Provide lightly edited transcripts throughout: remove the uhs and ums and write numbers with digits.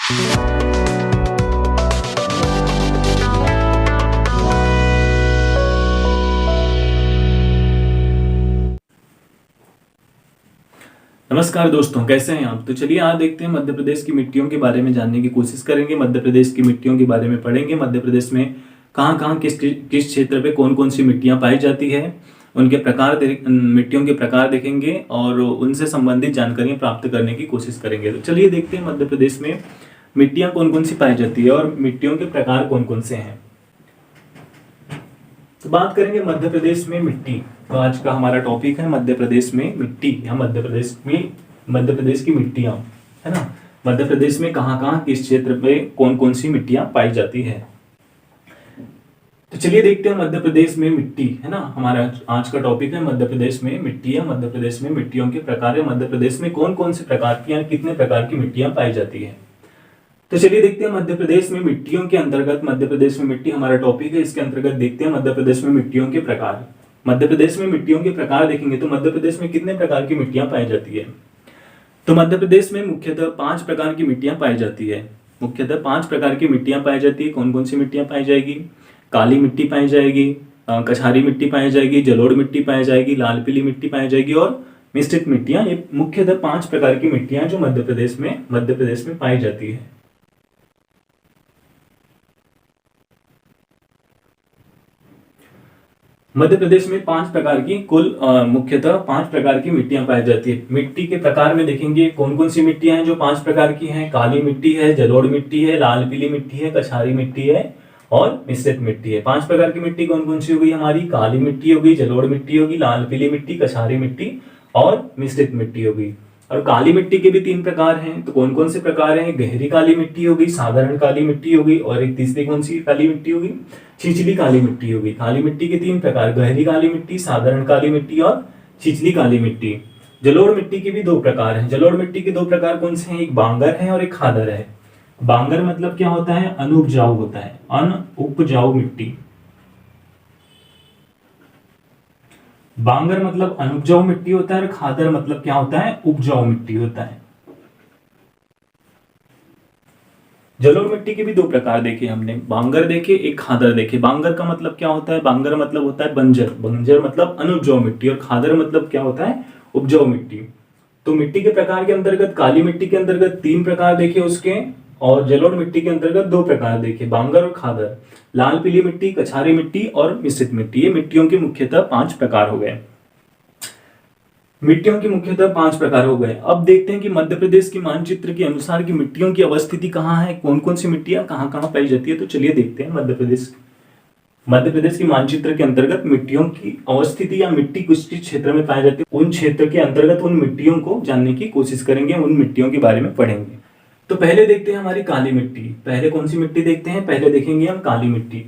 नमस्कार दोस्तों, कैसे हैं आप। तो चलिए आज देखते हैं मध्य प्रदेश की मिट्टियों के बारे में जानने की कोशिश करेंगे। मध्य प्रदेश की मिट्टियों के बारे में पढ़ेंगे। मध्य प्रदेश में कहाँ कहाँ किस किस क्षेत्र पे कौन कौन सी मिट्टियाँ पाई जाती है, उनके प्रकार मिट्टियों के प्रकार देखेंगे और उनसे संबंधित जानकारियाँ प्राप्त करने की कोशिश करेंगे। तो चलिए देखते हैं मध्य प्रदेश में मिट्टियाँ कौन कौन सी पाई जाती है और मिट्टियों के प्रकार कौन कौन से हैं। तो बात करेंगे मध्य प्रदेश में मिट्टी। तो आज का हमारा टॉपिक है मध्य प्रदेश में मिट्टी या मध्य प्रदेश की मिट्टियां, है ना। मध्य प्रदेश में कहाँ कहाँ किस क्षेत्र पे कौन कौन सी मिट्टियां पाई जाती है। तो चलिए देखते हैं मध्य प्रदेश में मिट्टी, है ना। हमारा आज का टॉपिक है मध्य प्रदेश में मिट्टी या मध्य प्रदेश में मिट्टियों के प्रकार है। मध्य प्रदेश में कौन कौन से प्रकार की या कितने प्रकार की मिट्टियां पाई जाती है। तो चलिए देखते हैं मध्य प्रदेश में मिट्टियों के अंतर्गत, मध्य प्रदेश में मिट्टी हमारा टॉपिक है, इसके अंतर्गत देखते हैं मध्य प्रदेश में मिट्टियों के प्रकार। मध्य प्रदेश में मिट्टियों के प्रकार देखेंगे तो मध्य प्रदेश में कितने प्रकार की मिट्टियां पाई जाती है। तो मध्य प्रदेश में मुख्यतः 5 प्रकार की मिट्टियां पाई जाती है। मुख्यतः 5 प्रकार की मिट्टियां पाई जाती है। कौन कौन सी मिट्टियां पाई जाएगी। काली मिट्टी पाई जाएगी, कछारी मिट्टी पाई जाएगी, जलोढ़ मिट्टी पाई जाएगी, लाल पीली मिट्टी पाई जाएगी और मिश्रित मिट्टियां। ये मुख्यतः 5 प्रकार की मिट्टियां जो मध्य प्रदेश में पाई जाती है। मध्य प्रदेश में 5 प्रकार की मुख्यतः 5 प्रकार की मिट्टियां पाई जाती है। मिट्टी के प्रकार में देखेंगे कौन कौन सी मिट्टियां हैं जो 5 प्रकार की हैं। काली मिट्टी है, जलोढ़ मिट्टी है, लाल पीली मिट्टी है, कछारी मिट्टी है और मिश्रित मिट्टी है। 5 प्रकार की मिट्टी कौन कौन सी हो गई हमारी। काली मिट्टी होगी, जलोढ़ मिट्टी होगी, लाल पीली मिट्टी, कछारी मिट्टी और मिश्रित मिट्टी होगी। और काली मिट्टी के भी 3 प्रकार हैं। तो कौन कौन से प्रकार हैं। गहरी काली मिट्टी होगी, साधारण काली मिट्टी होगी और एक तीसरी कौन सी काली मिट्टी होगी, छिछली काली मिट्टी होगी। काली मिट्टी के 3 प्रकार, गहरी काली मिट्टी, साधारण काली मिट्टी और छिछली काली मिट्टी। जलोढ़ मिट्टी के भी 2 प्रकार हैं। जलोढ़ मिट्टी के 2 प्रकार कौन से हैं, एक बांगर है और एक खादर है। बांगर मतलब क्या होता है, अनुपजाऊ होता है, अनुपजाऊ मिट्टी। बांगर मतलब अनुपजाऊ मिट्टी होता है और खादर मतलब क्या होता है, उपजाऊ मिट्टी होता है। जलोढ़ मिट्टी के भी 2 प्रकार देखे हमने, बांगर देखे, एक खादर देखे। बांगर का मतलब क्या होता है, बांगर मतलब होता है बंजर, बंजर मतलब अनुपजाऊ मिट्टी और खादर मतलब क्या होता है, उपजाऊ मिट्टी। तो मिट्टी के प्रकार के अंतर्गत काली मिट्टी के अंतर्गत 3 प्रकार देखे उसके, और जलोढ़ मिट्टी के अंतर्गत 2 प्रकार देखे, बांगर और खादर। लाल पीली मिट्टी, कछारी मिट्टी और मिश्रित मिट्टी, ये मिट्टियों के मुख्यतः 5 प्रकार हो गए। मिट्टियों के मुख्यतः 5 प्रकार हो गए। अब देखते हैं कि मध्य प्रदेश के मानचित्र के अनुसार की मिट्टियों की अवस्थिति कहाँ है, कौन कौन सी मिट्टियां कहाँ कहाँ पाई जाती है। तो चलिए देखते हैं मध्य प्रदेश के मानचित्र के अंतर्गत मिट्टियों की अवस्थिति या मिट्टी किस क्षेत्र में पाई जाती है, उन क्षेत्र के अंतर्गत उन मिट्टियों को जानने की कोशिश करेंगे, उन मिट्टियों के बारे में पढ़ेंगे। तो पहले देखते हैं हमारी काली मिट्टी। पहले कौन सी मिट्टी देखते हैं, पहले देखेंगे हम काली मिट्टी।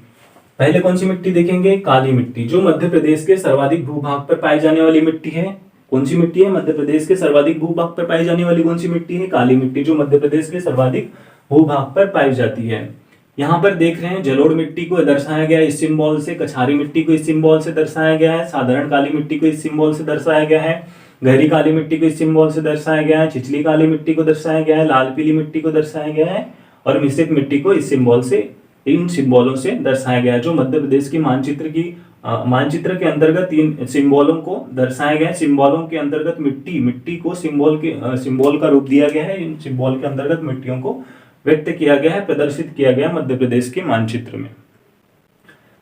पहले कौन सी मिट्टी देखेंगे, काली मिट्टी, जो मध्य प्रदेश के सर्वाधिक भूभाग पर पाई जाने वाली मिट्टी है। कौन सी मिट्टी है, मध्य प्रदेश के सर्वाधिक भूभाग पर पाई जाने वाली कौन सी मिट्टी है, काली मिट्टी, जो मध्य प्रदेश के सर्वाधिक भूभाग पर पाई जाती है। यहाँ पर देख रहे हैं जलोढ़ मिट्टी को दर्शाया गया है इस सिंबल से, कछारी मिट्टी को इस सिंबल से दर्शाया गया है, साधारण काली मिट्टी को इस सिंबल से दर्शाया गया है, गहरी काली मिट्टी को इस सिंबल से दर्शाया गया है, छिछली काली मिट्टी को दर्शाया गया है, लाल पीली मिट्टी को दर्शाया गया है और मिश्रित मिट्टी को इस सिंबल से, इन सिंबलों से दर्शाया गया है। जो मध्य प्रदेश की मानचित्र के अंतर्गत 3 सिंबलों को दर्शाया गया है। सिंबलों के अंतर्गत मिट्टी को सिंबल का रूप दिया गया है। इन सिंबल के अंतर्गत मिट्टियों को व्यक्त किया गया है, प्रदर्शित किया गया मध्य प्रदेश के मानचित्र में।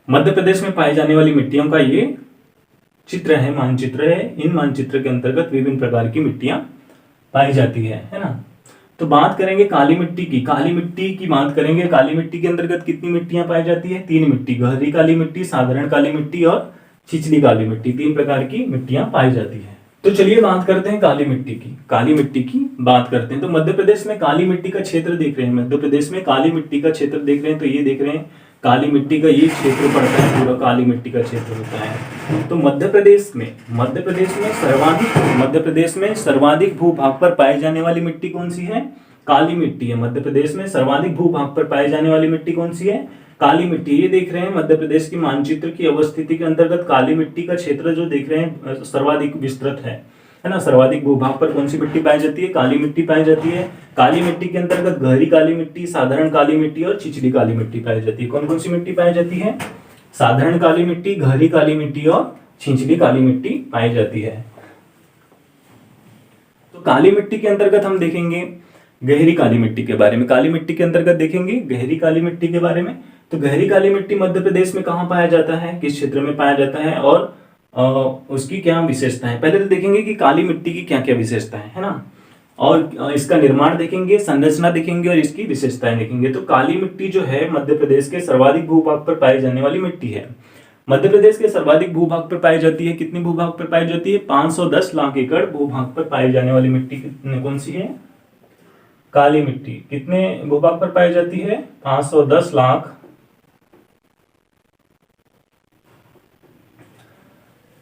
मध्य प्रदेश में पाई जाने वाली मिट्टियों का ये चित्र है, मानचित्र है। इन मानचित्र के अंतर्गत विभिन्न प्रकार की मिट्टियां पाई जाती है ना। तो बात करेंगे काली मिट्टी की। काली मिट्टी की बात करेंगे, काली मिट्टी के अंतर्गत कितनी मिट्टियां पाई जाती है, 3 मिट्टी, गहरी काली मिट्टी, साधारण काली मिट्टी और छिछली काली मिट्टी, 3 प्रकार की मिट्टियां पाई जाती है। तो चलिए बात करते हैं काली मिट्टी की। काली मिट्टी की बात करते हैं तो मध्य प्रदेश में काली मिट्टी का क्षेत्र देख रहे हैं, मध्य प्रदेश में काली मिट्टी का क्षेत्र देख रहे हैं। तो ये देख रहे हैं काली मिट्टी का ये क्षेत्र पड़ता है, पूरा काली मिट्टी का क्षेत्र होता है। तो मध्य प्रदेश में सर्वाधिक भूभाग पर पाई जाने वाली मिट्टी कौन सी है, काली मिट्टी है। मध्य प्रदेश में सर्वाधिक भूभाग पर पाई जाने वाली मिट्टी कौन सी है, काली मिट्टी। ये देख रहे हैं मध्य प्रदेश की मानचित्र की अवस्थिति के अंतर्गत काली मिट्टी का क्षेत्र जो देख रहे हैं सर्वाधिक विस्तृत है। है ना। सर्वाधिक भूभाग पर कौन सी मिट्टी पाई जाती है? काली मिट्टी पाई जाती है। काली मिट्टी के अंतर्गत गहरी काली मिट्टी, साधारण काली मिट्टी और छिछली काली मिट्टी पाई जाती है। कौन कौन सी मिट्टी पाई जाती है? साधारण काली मिट्टी, गहरी काली मिट्टी और छिछली काली मिट्टी पाई जाती है। तो काली मिट्टी के अंतर्गत हम देखेंगे गहरी काली मिट्टी के बारे में। काली मिट्टी के अंतर्गत देखेंगे गहरी काली मिट्टी के बारे में। तो गहरी काली मिट्टी मध्य प्रदेश में कहाँ पाया जाता है, किस क्षेत्र में पाया जाता है और उसकी क्या विशेषता है। पहले तो देखेंगे कि काली मिट्टी की क्या क्या विशेषता है ना, और इसका निर्माण देखेंगे, संरचना देखेंगे और इसकी विशेषताएं देखेंगे। तो काली मिट्टी जो है मध्य प्रदेश के सर्वाधिक भूभाग पर पाई जाने वाली मिट्टी है। मध्य प्रदेश के सर्वाधिक भूभाग पर पाई जाती है। कितनी भूभाग पर पाई जाती है? 510 लाख एकड़ भूभाग पर पाई जाने वाली मिट्टी कौन सी है? काली मिट्टी। कितने भूभाग पर पाई जाती है? 510 लाख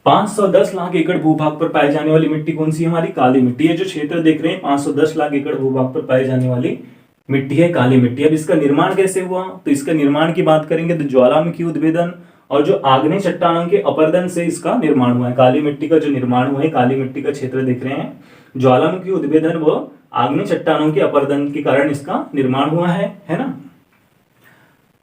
510 लाख एकड़ भूभाग पर पाई जाने वाली मिट्टी कौन सी है? हमारी काली मिट्टी। ये जो क्षेत्र देख रहे हैं 510 लाख एकड़ भूभाग पर पाई जाने वाली मिट्टी है काली मिट्टी। अब इसका निर्माण कैसे हुआ? तो इसका निर्माण की बात करेंगे तो ज्वालामुखी उद्भेदन और जो आग्नेय चट्टानों के अपरदन से इसका निर्माण हुआ है। काली मिट्टी का जो निर्माण हुआ है, काली मिट्टी का क्षेत्र देख रहे हैं, ज्वालामुखी उद्भेदन व आग्नेय चट्टानों के अपरदन के कारण इसका निर्माण हुआ है ना।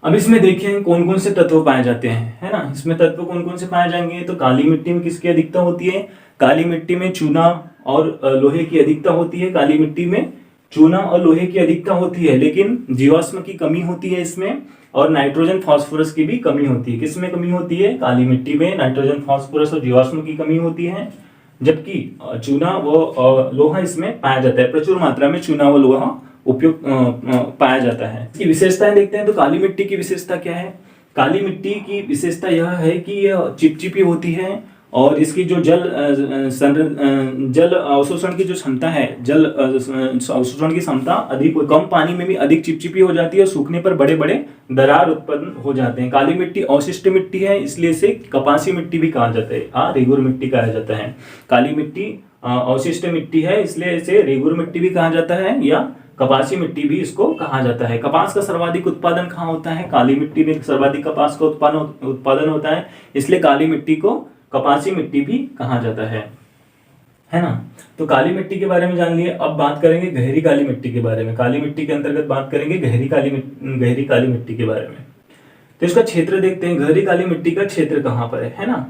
अब इसमें देखें कौन कौन से तत्व पाए जाते हैं, है ना। इसमें तत्व कौन कौन से पाए जाएंगे? तो काली मिट्टी में किसकी अधिकता होती है? काली मिट्टी में चूना और लोहे की अधिकता होती है। काली मिट्टी में चूना और लोहे की अधिकता होती है, लेकिन जीवाश्म की कमी होती है इसमें, और नाइट्रोजन फास्फोरस की भी कमी होती है। किसमें कमी होती है? काली मिट्टी में नाइट्रोजन फास्फोरस और जीवाश्म की कमी होती है, जबकि चूना व लोहा इसमें पाया जाता है। प्रचुर मात्रा में चूना व लोहा उपयोग पाया जाता है। इसकी विशेषताएं देखते हैं। तो काली मिट्टी की विशेषता क्या है? काली मिट्टी की विशेषता यह है कि यह चिपचिपी होती है और इसकी जो जल अवशोषण की जो क्षमता है, जल अवशोषण की क्षमता अधिक, कम पानी में भी अधिक चिपचिपी हो जाती है और सूखने पर बड़े बड़े दरार उत्पन्न हो जाते हैं। काली मिट्टी अवशिष्ट मिट्टी है, इसलिए इसे कपासी मिट्टी भी कहा जाता है, रेगुर मिट्टी कहा जाता है। काली मिट्टी अवशिष्ट मिट्टी है, इसलिए इसे रेगुर मिट्टी भी कहा जाता है या कपासी मिट्टी भी इसको कहा जाता है। कपास का सर्वाधिक उत्पादन कहाँ होता है? काली मिट्टी में सर्वाधिक कपास का उत्पादन होता है, इसलिए काली मिट्टी को कपासी मिट्टी भी कहा जाता है ना। तो काली मिट्टी के बारे में जान लिए। अब बात करेंगे गहरी काली मिट्टी के बारे में। काली मिट्टी के अंतर्गत बात करेंगे गहरी काली मिट्टी के बारे में। तो इसका क्षेत्र देखते हैं, गहरी काली मिट्टी का क्षेत्र कहाँ पर है ना।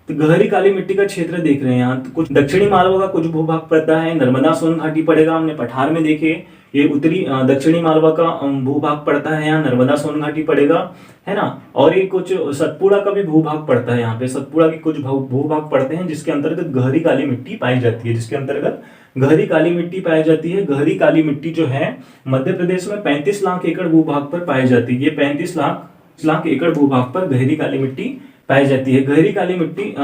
तो गहरी काली मिट्टी का क्षेत्र देख रहे हैं यहाँ। तो कुछ दक्षिणी मालवा का कुछ भूभाग पड़ता है, नर्मदा सोन घाटी पड़ेगा, हमने पठार में देखे। ये उत्तरी दक्षिणी मालवा का भूभाग पड़ता है, यहाँ नर्मदा सोन घाटी पड़ेगा, है ना। और ये कुछ सतपुड़ा का भी भूभाग पड़ता है, यहाँ पे सतपुड़ा के कुछ भूभाग पड़ते हैं जिसके अंतर्गत गहरी काली मिट्टी पाई जाती है, जिसके अंतर्गत गहरी काली मिट्टी पाई जाती है। गहरी काली मिट्टी जो है मध्य प्रदेश में 35 लाख एकड़ भूभाग पर पाई जाती है। ये 35 लाख एकड़ भूभाग पर गहरी काली मिट्टी पाई जाती है। गहरी काली मिट्टी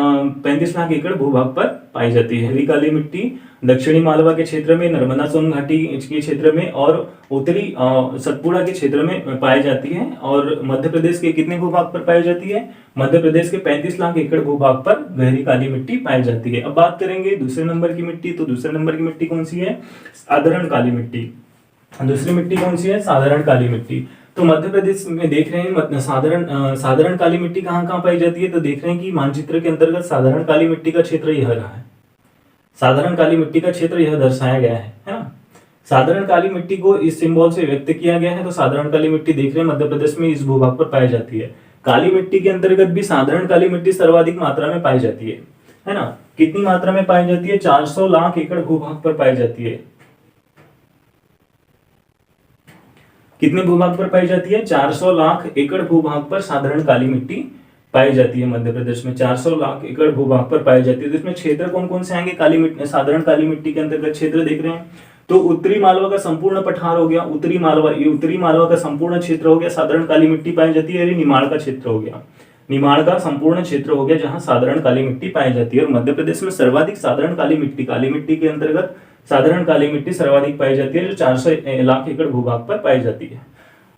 35 लाख एकड़ भूभाग पर पाई जाती है। गहरी काली मिट्टी दक्षिणी मालवा के क्षेत्र में, नर्मदा सोन घाटी के क्षेत्र में और उत्तरी सतपुड़ा के क्षेत्र में पाई जाती है। और मध्य प्रदेश के कितने भूभाग पर पाई जाती है? मध्य प्रदेश के 35 लाख एकड़ भूभाग पर गहरी काली मिट्टी पाई जाती है। अब बात करेंगे दूसरे नंबर की मिट्टी। तो दूसरे नंबर की मिट्टी कौन सी है? साधारण काली मिट्टी। दूसरी मिट्टी कौन सी है? साधारण काली मिट्टी। तो मध्य प्रदेश में देख रहे हैं साधारण काली मिट्टी कहाँ कहाँ पाई जाती है। तो देख रहे हैं कि मानचित्र के अंतर्गत साधारण काली मिट्टी का क्षेत्र यह रहा है। साधारण काली मिट्टी का क्षेत्र यह दर्शाया गया है ना। साधारण काली मिट्टी को इस सिंबल से व्यक्त किया गया है। तो साधारण काली मिट्टी देख रहे हैं मध्य प्रदेश में इस भूभाग पर पाई जाती है। काली मिट्टी के अंतर्गत भी साधारण काली मिट्टी सर्वाधिक मात्रा में पाई जाती है ना। कितनी मात्रा में पाई जाती है? 400 लाख एकड़ भूभाग पर पाई जाती है। कितने भूभाग पर पाई जाती है? 400 लाख एकड़ भूभाग पर साधारण काली मिट्टी पाई जाती है। मध्य प्रदेश में 400 लाख एकड़ भूभाग पर पाई जाती है। तो इसमें क्षेत्र कौन कौन से आएंगे? काली मिट्टी, साधारण काली मिट्टी के अंतर्गत क्षेत्र देख रहे हैं। तो उत्तरी मालवा का संपूर्ण पठार हो गया, उत्तरी मालवा का संपूर्ण क्षेत्र हो गया, साधारण काली मिट्टी पाई जाती है। निमाड़ का क्षेत्र हो गया, निमाड़ का संपूर्ण क्षेत्र हो गया जहां साधारण काली मिट्टी पाई जाती है। और मध्य प्रदेश में सर्वाधिक साधारण काली मिट्टी के अंतर्गत साधारण काली मिट्टी सर्वाधिक पाई जाती है, जो 400 लाख एकड़ भूभाग पर पाई जाती है।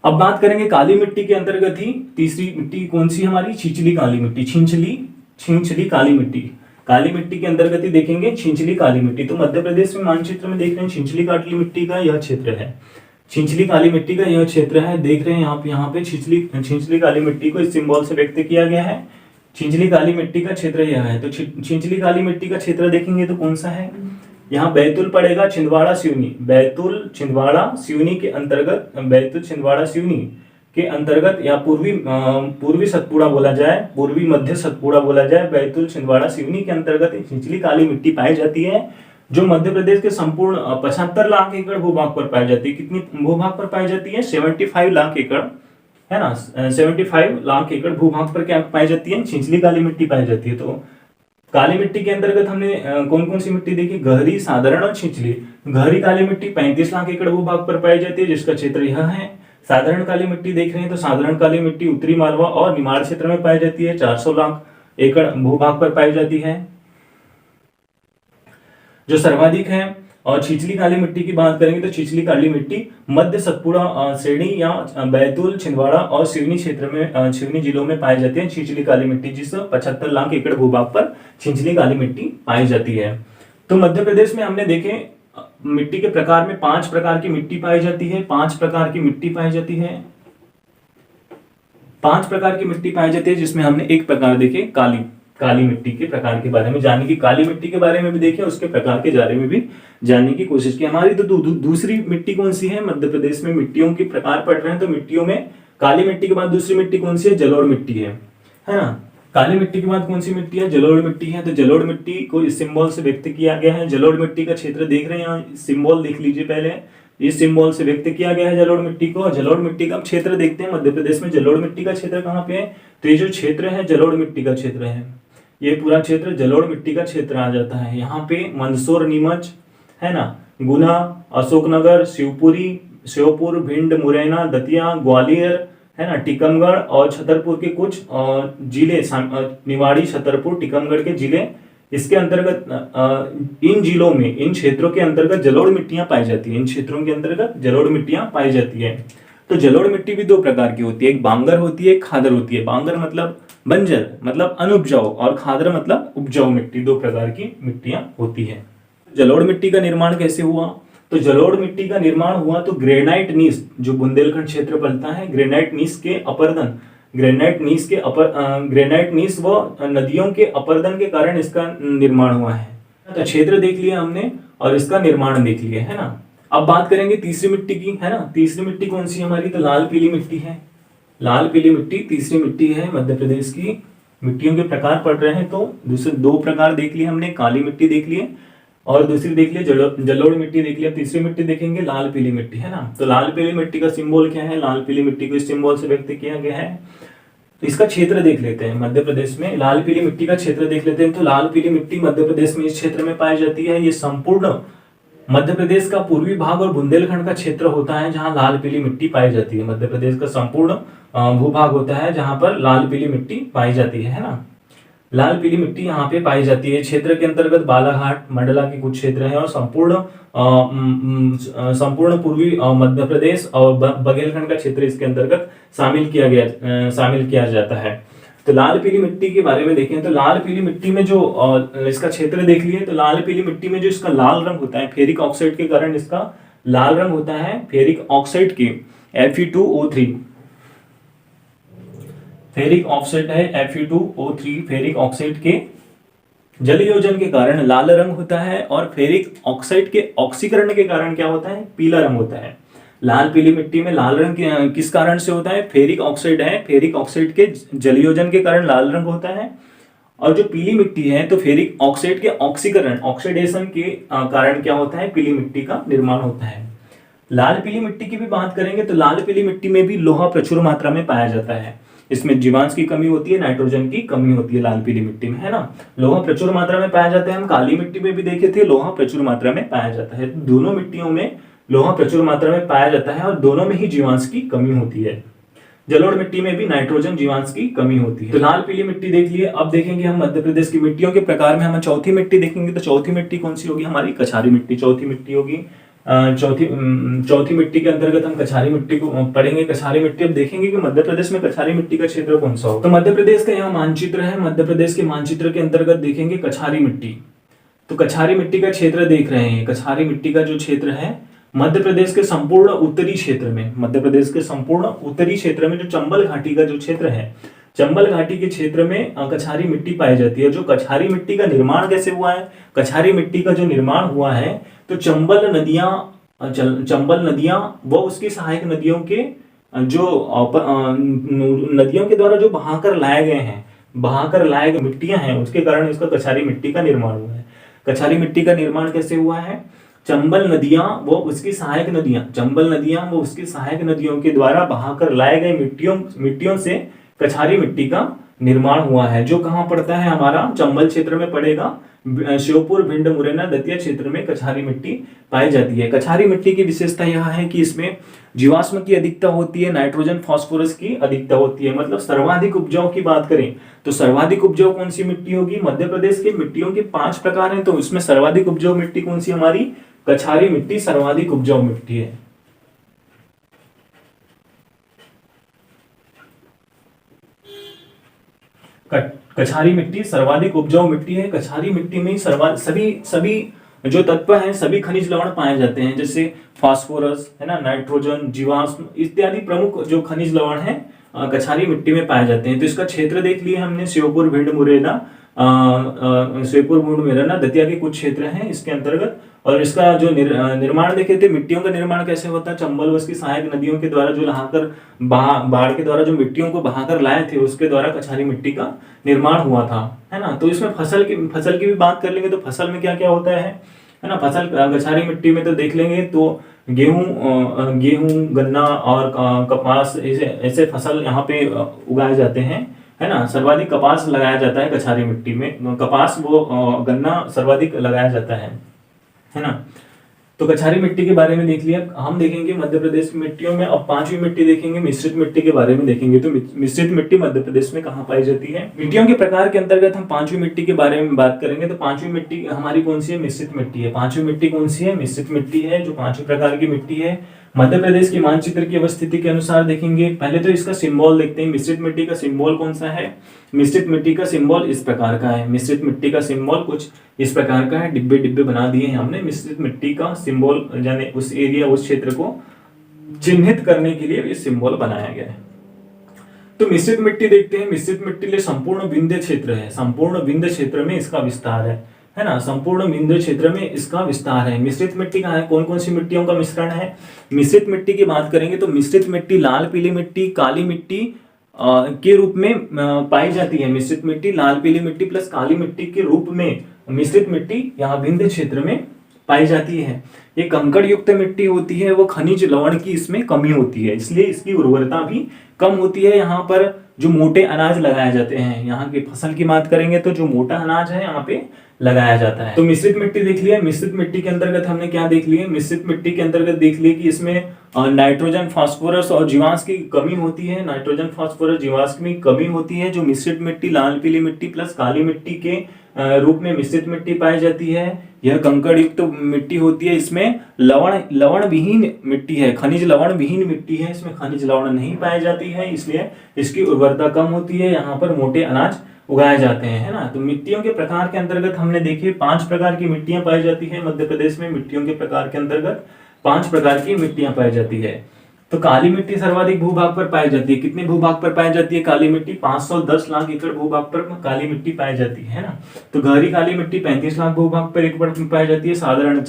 अब बात करेंगे काली मिट्टी के अंतर्गत ही तीसरी मिट्टी कौन सी हमारी? छिछली काली मिट्टी। छिछली काली मिट्टी, काली मिट्टी के अंतर्गत ही देखेंगे छिछली काली मिट्टी। तो मध्य प्रदेश में मानचित्र में देख रहे हैं छिछली काली मिट्टी का यह क्षेत्र है, छिछली काली मिट्टी का यह क्षेत्र है। देख रहे हैं यहाँ पे छिछली काली मिट्टी को इस सिंबल से व्यक्त किया गया है। छिंचली काली मिट्टी का क्षेत्र यह है। तो छिंचली काली मिट्टी का क्षेत्र देखेंगे तो कौन सा है, यहाँ बैतूल पड़ेगा, छिंदवाड़ा सिवनी, बैतूल छिंदवाड़ा सिवनी के अंतर्गत, बैतूल छिंदवाड़ा सिवनी के अंतर्गत, या पूर्वी सतपुड़ा बोला जाए, पूर्वी मध्य सतपुड़ा बोला जाए, बैतूल छिंदवाड़ा सिवनी के अंतर्गत छिंचली काली मिट्टी पाई जाती है, जो मध्य प्रदेश के संपूर्ण 75 लाख एकड़ भूभाग पर पाई जाती है। कितनी भूभाग पर पाई जाती है, 75 लाख एकड़, है ना, 75 लाख एकड़ भूभाग पर क्या पाई जाती है, छिंचली काली मिट्टी पाई जाती है। तो काली मिट्टी के अंतर्गत हमने कौन कौन सी मिट्टी देखी, गहरी, साधारण और छिंचली। गहरी काली मिट्टी 35 लाख एकड़ भूभाग पर पाई जाती है, जिसका क्षेत्र यह है। साधारण काली मिट्टी देख रहे हैं तो साधारण काली मिट्टी उत्तरी मालवा और निमाड़ क्षेत्र में पाई जाती है, 400 लाख एकड़ भूभाग पर पाई जाती है, जो सर्वाधिक है। और छिंचली काली मिट्टी की बात करेंगे तो छिंचली काली मिट्टी मध्य सतपुड़ा श्रेणी या बैतूल, छिंदवाड़ा और सिवनी क्षेत्र में, सिवनी जिलों में पाई जाती है छिंचली काली मिट्टी, जिस 75 लाख एकड़ भूभाग पर छिंचली काली मिट्टी पाई जाती है। तो मध्य प्रदेश में हमने देखे मिट्टी के प्रकार में 5 प्रकार की मिट्टी पाई जाती है, 5 प्रकार की मिट्टी पाई जाती है, 5 प्रकार की मिट्टी पाई जाती है, जिसमें हमने एक प्रकार देखे काली मिट्टी के प्रकार के बारे में जानने की, काली मिट्टी के बारे में भी देखे, उसके प्रकार के बारे में भी जानने की कोशिश की। हमारी तो दूसरी मिट्टी कौन सी है, मध्य प्रदेश में मिट्टियों के प्रकार पढ़ रहे हैं तो मिट्टियों में काली मिट्टी के बाद दूसरी मिट्टी कौन सी है, जलोढ़ मिट्टी है ना। काली मिट्टी के बाद कौन सी मिट्टी है, जलोढ़ मिट्टी है। तो जलोढ़ मिट्टी को इस सिंबल से व्यक्त किया गया है। जलोढ़ मिट्टी का क्षेत्र देख रहे हैं, सिंबल देख लीजिए पहले, इस सिंबल से व्यक्त किया गया है जलोढ़ मिट्टी को। जलोढ़ मिट्टी का क्षेत्र देखते हैं मध्य प्रदेश में, जलोढ़ मिट्टी का क्षेत्र कहाँ पे है, तो ये जो क्षेत्र है जलोढ़ मिट्टी का क्षेत्र है, ये पूरा क्षेत्र जलोढ़ मिट्टी का क्षेत्र आ जाता है। यहाँ पे मंदसौर, नीमच, है ना, गुना, अशोकनगर, श्योपुर, भिंड, मुरैना, दतिया, ग्वालियर, है ना, टीकमगढ़ और छतरपुर के कुछ जिले, निवाड़ी, छतरपुर, टीकमगढ़ के जिले, इसके अंतर्गत इन जिलों में, इन क्षेत्रों के अंतर्गत जलोढ़ मिट्टियां पाई जाती है, इन क्षेत्रों के अंतर्गत जलोढ़ मिट्टियां पाई जाती है। तो जलोढ़ मिट्टी भी 2 प्रकार की होती है, एक बांगर होती है, एक खादर होती है। बांगर मतलब बंजर, मतलब अनुपजाऊ, और खादर मतलब उपजाऊ मिट्टी, 2 प्रकार की मिट्टियां होती है। जलोढ़ मिट्टी का निर्माण कैसे हुआ, तो जलोढ़ मिट्टी का निर्माण हुआ तो ग्रेनाइट नीस, जो बुंदेलखंड क्षेत्र पड़ता है, ग्रेनाइट नीस व नदियों के अपर्दन के कारण इसका निर्माण हुआ है। तो क्षेत्र देख लिया हमने और इसका निर्माण देख लिया, है ना। अब बात करेंगे तीसरी मिट्टी की, है ना। तीसरी मिट्टी कौन सी हमारी, तो लाल पीली मिट्टी है। लाल पीली मिट्टी तीसरी मिट्टी है मध्य प्रदेश की। मिट्टियों के प्रकार पढ़ रहे हैं तो दूसरे 2 प्रकार देख लिए हमने, काली मिट्टी देख लिए और दूसरी देख लिए जलोढ़ मिट्टी देख लिया। तीसरी मिट्टी देखेंगे लाल पीली मिट्टी, है ना। तो लाल पीली मिट्टी का सिंबल क्या है, लाल पीली मिट्टी को इस सिंबल से व्यक्त किया गया है। तो इसका क्षेत्र देख लेते हैं, मध्य प्रदेश में लाल पीली मिट्टी का क्षेत्र देख लेते हैं। तो लाल पीली मिट्टी मध्य प्रदेश में इस क्षेत्र में पाई जाती है। ये संपूर्ण मध्य प्रदेश का पूर्वी भाग और बुंदेलखंड का क्षेत्र होता है जहां लाल पीली मिट्टी पाई जाती है। मध्य प्रदेश का संपूर्ण भूभाग होता है जहां पर लाल पीली मिट्टी पाई जाती है ना। लाल पीली मिट्टी यहाँ पे पाई जाती है। क्षेत्र के अंतर्गत बालाघाट, मंडला के कुछ क्षेत्र हैं और संपूर्ण पूर्वी मध्य प्रदेश और बघेलखंड का क्षेत्र इसके अंतर्गत शामिल किया जाता है। तो लाल पीली मिट्टी के बारे में देखें तो लाल पीली मिट्टी में जो इसका क्षेत्र देख लिए, तो लाल पीली मिट्टी में जो इसका लाल रंग होता है, फेरिक ऑक्साइड के कारण इसका लाल रंग होता है। फेरिक ऑक्साइड के Fe2O3 फेरिक ऑक्साइड है, Fe2O3 फेरिक ऑक्साइड के जल योजन के कारण लाल रंग होता है और फेरिक ऑक्साइड के ऑक्सीकरण के कारण क्या होता है, पीला रंग होता है। लाल पीली मिट्टी में लाल रंग किस कारण से होता है, फेरिक ऑक्साइड है, फेरिक ऑक्साइड के जल योजन के कारण लाल रंग होता है। और जो पीली मिट्टी है तो फेरिक ऑक्साइड के ऑक्सीकरण, ऑक्सीडेशन के कारण क्या होता है, पीली मिट्टी का निर्माण होता है। लाल पीली मिट्टी की भी बात करेंगे तो लाल पीली मिट्टी में भी लोहा प्रचुर मात्रा में पाया जाता है। इसमें जीवांश की कमी होती है, नाइट्रोजन की कमी होती है लाल पीली मिट्टी में, है ना। लोहा प्रचुर मात्रा में पाया जाता है। हम काली मिट्टी में भी देखे थे, लोहा प्रचुर मात्रा में पाया जाता है। दोनों मिट्टियों में लोहा प्रचुर मात्रा में पाया जाता है और दोनों में ही जीवांश की कमी होती है। जलोढ़ मिट्टी में भी नाइट्रोजन जीवांश की कमी होती है। तो लाल पीली मिट्टी देख लिए। अब देखेंगे हम मध्य प्रदेश की मिट्टियों के प्रकार में हम चौथी मिट्टी देखेंगे। तो चौथी मिट्टी कौन सी होगी हमारी, कछारी मिट्टी चौथी मिट्टी होगी। चौथी मिट्टी के अंतर्गत हम कछारी मिट्टी को पढ़ेंगे। कछारी मिट्टी अब देखेंगे कि मध्य प्रदेश में कछारी मिट्टी का क्षेत्र कौन सा हो। तो मध्य प्रदेश का यहाँ मानचित्र है, मध्य प्रदेश के मानचित्र के अंतर्गत देखेंगे कछारी मिट्टी। तो कछारी मिट्टी का क्षेत्र देख रहे हैं। कछारी मिट्टी का जो क्षेत्र है मध्य प्रदेश के संपूर्ण उत्तरी क्षेत्र में, मध्य प्रदेश के संपूर्ण उत्तरी क्षेत्र में जो चंबल घाटी का जो क्षेत्र है, चंबल घाटी के क्षेत्र में कछारी मिट्टी पाई जाती है। जो कछारी मिट्टी का निर्माण कैसे हुआ है, कछारी मिट्टी का जो निर्माण हुआ है तो चंबल नदियां व उसकी सहायक नदियों के जो नदियों के द्वारा जो बहाकर लाए गए मिट्टियां हैं उसके कारण इसका कछारी मिट्टी का निर्माण हुआ है। कछारी मिट्टी का निर्माण कैसे हुआ है, चंबल नदियां व उसकी सहायक नदियों के द्वारा बहाकर लाए गए मिट्टियों से कछारी मिट्टी का निर्माण हुआ है। जो कहाँ पड़ता है, हमारा चंबल क्षेत्र में पड़ेगा। श्योपुर, भिंड, मुरैना, दतिया क्षेत्र में कछारी मिट्टी पाई जाती है। कछारी मिट्टी की विशेषता यह है कि इसमें जीवाश्म की अधिकता होती है, नाइट्रोजन फास्फोरस की अधिकता होती है। मतलब सर्वाधिक उपजाऊ की बात करें तो सर्वाधिक उपजाऊ कौन सी मिट्टी होगी, मध्य प्रदेश की मिट्टियों के 5 प्रकार हैं, तो इसमें सर्वाधिक उपजाऊ मिट्टी कौन सी, हमारी कछारी मिट्टी सर्वाधिक उपजाऊ मिट्टी है। कछारी मिट्टी सर्वाधिक उपजाऊ मिट्टी है। कछारी मिट्टी में सभी जो तत्व हैं, सभी खनिज लवण पाए जाते हैं, जैसे फास्फोरस है ना, नाइट्रोजन, जीवाश्म इत्यादि प्रमुख जो खनिज लवण हैं कछारी मिट्टी में पाए जाते हैं। तो इसका क्षेत्र देख लिए हमने, श्योपुर, भिंड, मुरैना, दतिया के कुछ क्षेत्र हैं इसके अंतर्गत। और इसका जो निर्माण देखे थे, मिट्टियों का निर्माण कैसे होता है, चंबल व उसकी सहायक नदियों के द्वारा जो नहाकर बाढ़ के द्वारा जो मिट्टियों को बहाकर लाए थे उसके द्वारा कछारी मिट्टी का निर्माण हुआ था, है ना। तो इसमें फसल की भी बात कर लेंगे तो फसल में क्या क्या होता है ना। फसल कछारी मिट्टी में तो देख लेंगे तो गेहूं, गन्ना और कपास ऐसे फसल यहाँ पे उगाए जाते हैं, है ना। सर्वाधिक कपास लगाया जाता है कछारी मिट्टी में, कपास गन्ना सर्वाधिक लगाया जाता है ना। तो कछारी मिट्टी के बारे में देख लिया। हम देखेंगे मध्य प्रदेश की मिट्टियों में। अब 5वीं मिट्टी देखेंगे, मिश्रित मिट्टी के बारे में देखेंगे। तो मिश्रित मिट्टी मध्य प्रदेश में कहाँ पाई जाती है। मिट्टियों के प्रकार के अंतर्गत हम 5वीं मिट्टी के बारे में बात करेंगे। तो 5वीं मिट्टी हमारी कौन सी है, मिश्रित मिट्टी है। 5वीं मिट्टी कौन सी है, मिश्रित मिट्टी है, जो 5 प्रकार की मिट्टी है। मध्य प्रदेश की मानचित्र की अवस्थिति के अनुसार देखेंगे। पहले तो इसका सिंबल देखते हैं, मिश्रित मिट्टी का सिंबल कौन सा है। मिश्रित मिट्टी का सिंबल इस प्रकार का है। मिश्रित मिट्टी का सिंबल कुछ इस प्रकार का है, डिब्बे डिब्बे बना दिए हैं हमने। मिश्रित मिट्टी का सिंबल यानी उस एरिया, उस क्षेत्र को चिन्हित करने के लिए ये सिंबल बनाया गया है। तो मिश्रित मिट्टी देखते हैं। मिश्रित मिट्टी लिए संपूर्ण विंध्य क्षेत्र है, संपूर्ण विंध्य क्षेत्र में इसका विस्तार है ना। संपूर्ण विंध्य क्षेत्र में इसका विस्तार है। मिश्रित मिट्टी कहाँ है, कौन कौन सी मिट्टियों का मिश्रण है। मिश्रित मिट्टी की बात करेंगे तो मिश्रित मिट्टी लाल पीली मिट्टी, काली मिट्टी के रूप में पाई जाती है। मिश्रित मिट्टी लाल पीली मिट्टी प्लस काली मिट्टी के रूप में मिश्रित मिट्टी यहाँ विंध्य क्षेत्र में पाई जाती है। ये कंकड़ युक्त मिट्टी होती है, वो खनिज लवण की इसमें कमी होती है, इसलिए इसकी उर्वरता भी कम होती है। यहाँ पर जो मोटे अनाज लगाए जाते हैं, यहाँ की फसल की बात करेंगे तो जो मोटा अनाज है यहाँ पे लगाया जाता है। तो मिश्रित मिट्टी देख लिया। मिश्रित मिट्टी के अंतर्गत हमने क्या देख लिए, मिश्रित मिट्टी के अंतर्गत देख लिए कि इसमें नाइट्रोजन, फास्फोरस और जीवांश की कमी होती है। नाइट्रोजन, फास्फोरस, जीवांश की कमी होती है। जो मिश्रित मिट्टी लाल पीली मिट्टी प्लस काली मिट्टी के रूप में मिश्रित मिट्टी पाई जाती है। यह कंकड़ युक्त मिट्टी होती है। इसमें लवण विहीन मिट्टी है, खनिज लवण विहीन मिट्टी है, इसमें खनिज लवण नहीं पाई जाती है, इसलिए इसकी उर्वरता कम होती है। यहाँ पर मोटे अनाज उगाए जाते हैं, है ना। तो मिट्टियों के प्रकार के अंतर्गत हमने देखे 5 प्रकार की मिट्टियां पाई जाती है मध्य प्रदेश में। मिट्टियों के प्रकार के अंतर्गत 5 प्रकार की मिट्टियां पाई जाती है। तो काली मिट्टी सर्वाधिक भूभाग पर पाई जाती है। कितने भूभाग पर पाई जाती है काली मिट्टी, 510 लाख एकड़ भूभाग पर काली मिट्टी पाई जाती है ना। तो गहरी काली मिट्टी 35 लाख भूभाग पर एकड़ में पाई जाती है, साधारण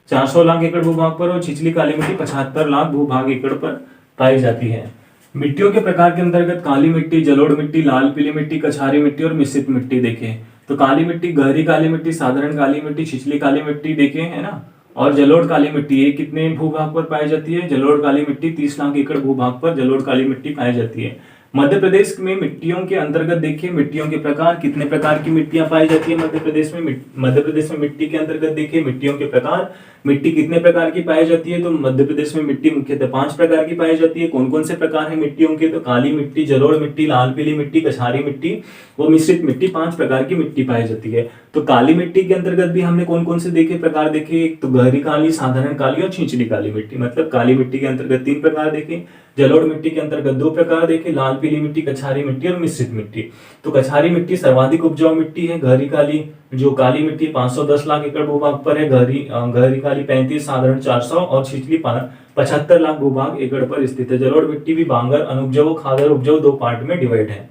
400 लाख एकड़ भूभाग पर, और छिछली काली मिट्टी 75 लाख भूभाग एकड़ पर पाई जाती है। मिट्टियों के प्रकार के अंतर्गत काली मिट्टी, जलोढ़ मिट्टी, लाल पीली मिट्टी, कछारी मिट्टी और मिश्रित मिट्टी देखें। तो काली मिट्टी, गहरी काली मिट्टी, साधारण काली मिट्टी, छिछली काली मिट्टी देखें, है ना। और जलोढ़ काली मिट्टी ये कितने भूभाग पर पाई जाती है, जलोढ़ काली मिट्टी 30 लाख एकड़ भूभाग पर जलोढ़ काली मिट्टी पाई जाती है। मध्य प्रदेश में मिट्टियों के अंतर्गत देखिए, मिट्टियों के प्रकार, कितने प्रकार की मिट्टियां पाई जाती है मध्य प्रदेश में। मध्य प्रदेश में मिट्टी के अंतर्गत देखिए मिट्टियों के प्रकार, मिट्टी कितने प्रकार की पाई जाती है। तो मध्य प्रदेश में मिट्टी मुख्यतः 5 प्रकार की पाई जाती है। कौन कौन से प्रकार है मिट्टियों के, तो काली मिट्टी, जलोढ़ मिट्टी, लाल पीली मिट्टी, कछारी मिट्टी वो मिश्रित मिट्टी, 5 प्रकार की मिट्टी पाई जाती है। तो काली मिट्टी के अंतर्गत भी हमने कौन कौन से देखे प्रकार देखे, एक तो गहरी काली, साधारण काली और छिछली काली मिट्टी। मतलब काली मिट्टी के अंतर्गत 3 प्रकार देखे, जलोढ़ मिट्टी के अंतर्गत 2 प्रकार देखे, लाल पीली मिट्टी, कछारी मिट्टी और मिश्रित मिट्टी। तो कछारी मिट्टी सर्वाधिक उपजाऊ मिट्टी है। गहरी काली, जो काली मिट्टी 510 लाख एकड़ भूभाग पर है, गहरी काली 35, साधारण 400 और छिछली 75 लाख भूभाग एकड़ पर स्थित है। जलोढ़ मिट्टी भी बांगर, अनुपजाऊ, खादर उपजाऊ 2 पार्ट में डिवाइड है।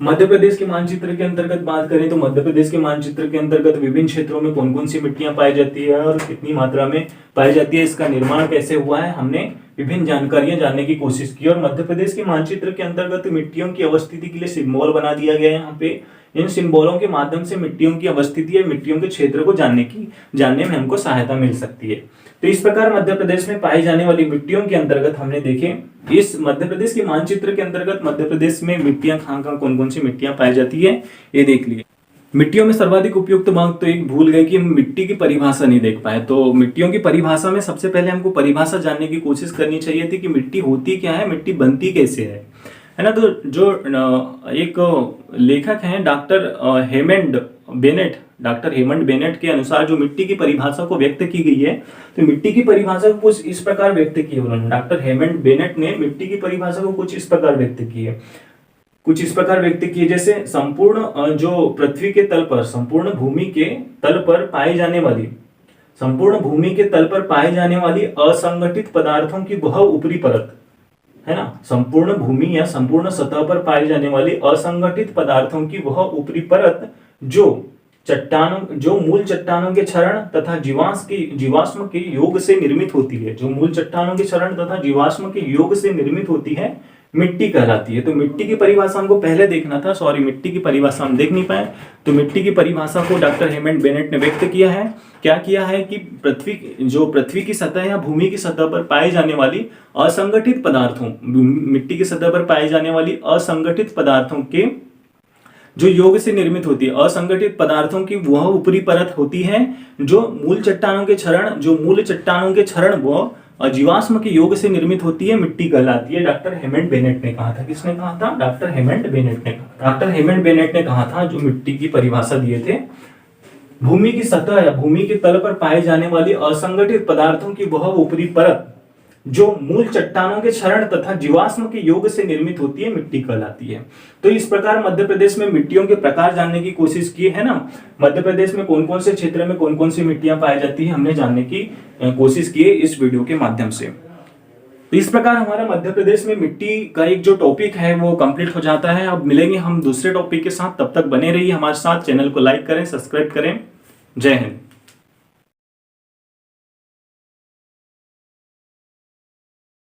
मध्य प्रदेश के मानचित्र के अंतर्गत बात करें तो मध्य प्रदेश के मानचित्र के अंतर्गत विभिन्न क्षेत्रों में कौन कौन सी मिट्टियां पाई जाती है और कितनी मात्रा में पाई जाती है, इसका निर्माण कैसे हुआ है, हमने विभिन्न जानकारियां जानने की कोशिश की। और मध्य प्रदेश के मानचित्र के अंतर्गत मिट्टियों की अवस्थिति के लिए सिंबल बना दिया गया है। यहाँ पे इन सिंबलों के माध्यम से मिट्टियों की अवस्थिति या मिट्टियों के क्षेत्र को जानने में हमको सहायता मिल सकती है। तो इस प्रकार मध्य प्रदेश में पाई जाने वाली मिट्टियों के अंतर्गत हमने देखे, इस मध्य प्रदेश के मानचित्र के अंतर्गत मध्य प्रदेश में मिट्टियां कहाँ कौन कौन सी मिट्टियां पाई जाती है ये देख लिए। मिट्टियों में सर्वाधिक उपयुक्त भाग तो एक भूल गए कि हम मिट्टी की परिभाषा नहीं देख पाए। तो मिट्टियों की परिभाषा में सबसे पहले हमको परिभाषा जानने की कोशिश करनी चाहिए थी कि मिट्टी होती क्या है, मिट्टी बनती कैसे है ना। तो जो एक लेखक हैं डॉक्टर हेमंड बेनेट के अनुसार जो मिट्टी की परिभाषा को व्यक्त की गई है, तो मिट्टी की परिभाषा को कुछ इस प्रकार व्यक्त की है उन्होंने। डॉक्टर हेमंड बेनेट ने मिट्टी की परिभाषा को कुछ इस प्रकार व्यक्त की है, जैसे संपूर्ण जो पृथ्वी के तल पर, संपूर्ण भूमि के तल पर पाई जाने वाली असंगठित पदार्थों की वह ऊपरी परत है ना, संपूर्ण भूमि या संपूर्ण सतह पर पाई जाने वाली असंगठित पदार्थों की वह ऊपरी परत जो मूल चट्टानों के क्षरण तथा जीवाश्म के योग से निर्मित होती है, जो मूल चट्टानों के क्षरण तथा जीवाश्म के योग से निर्मित होती है, मिट्टी कहलाती है। तो मिट्टी की परिभाषा हमको पहले देखना था, मिट्टी की परिभाषा हम देख नहीं पाए। तो मिट्टी की परिभाषा को डॉक्टर हेमंड बेनेट ने व्यक्त किया है। क्या किया है कि पृथ्वी की सतह या भूमि की सतह पर पाए जाने वाली असंगठित पदार्थों, मिट्टी की सतह पर पाए जाने वाली असंगठित पदार्थों के जो योग से निर्मित होती है, असंगठित पदार्थों की वह ऊपरी परत होती है जो मूल चट्टानों के क्षरण व जीवाश्म के योग से निर्मित होती है, मिट्टी कहलाती है। डॉक्टर हेमंड बेनेट ने कहा था। किसने कहा था? डॉक्टर हेमंड बेनेट ने कहा था, जो मिट्टी की परिभाषा दिए थे। भूमि की सतह या भूमि के तल पर पाए जाने वाली असंगठित पदार्थों की वह ऊपरी परत जो मूल चट्टानों के क्षरण तथा जीवाश्म के योग से निर्मित होती है, मिट्टी कहलाती है। तो इस प्रकार मध्य प्रदेश में मिट्टियों के प्रकार जानने की कोशिश की है ना। मध्य प्रदेश में कौन कौन से क्षेत्र में कौन कौन सी मिट्टियां पाई जाती है, हमने जानने की कोशिश की है इस वीडियो के माध्यम से। तो इस प्रकार हमारा मध्य प्रदेश में मिट्टी का एक जो टॉपिक है वो कंप्लीट हो जाता है। अब मिलेंगे हम दूसरे टॉपिक के साथ, तब तक बने रहिए हमारे साथ। चैनल को लाइक करें, सब्सक्राइब करें। जय हिंद।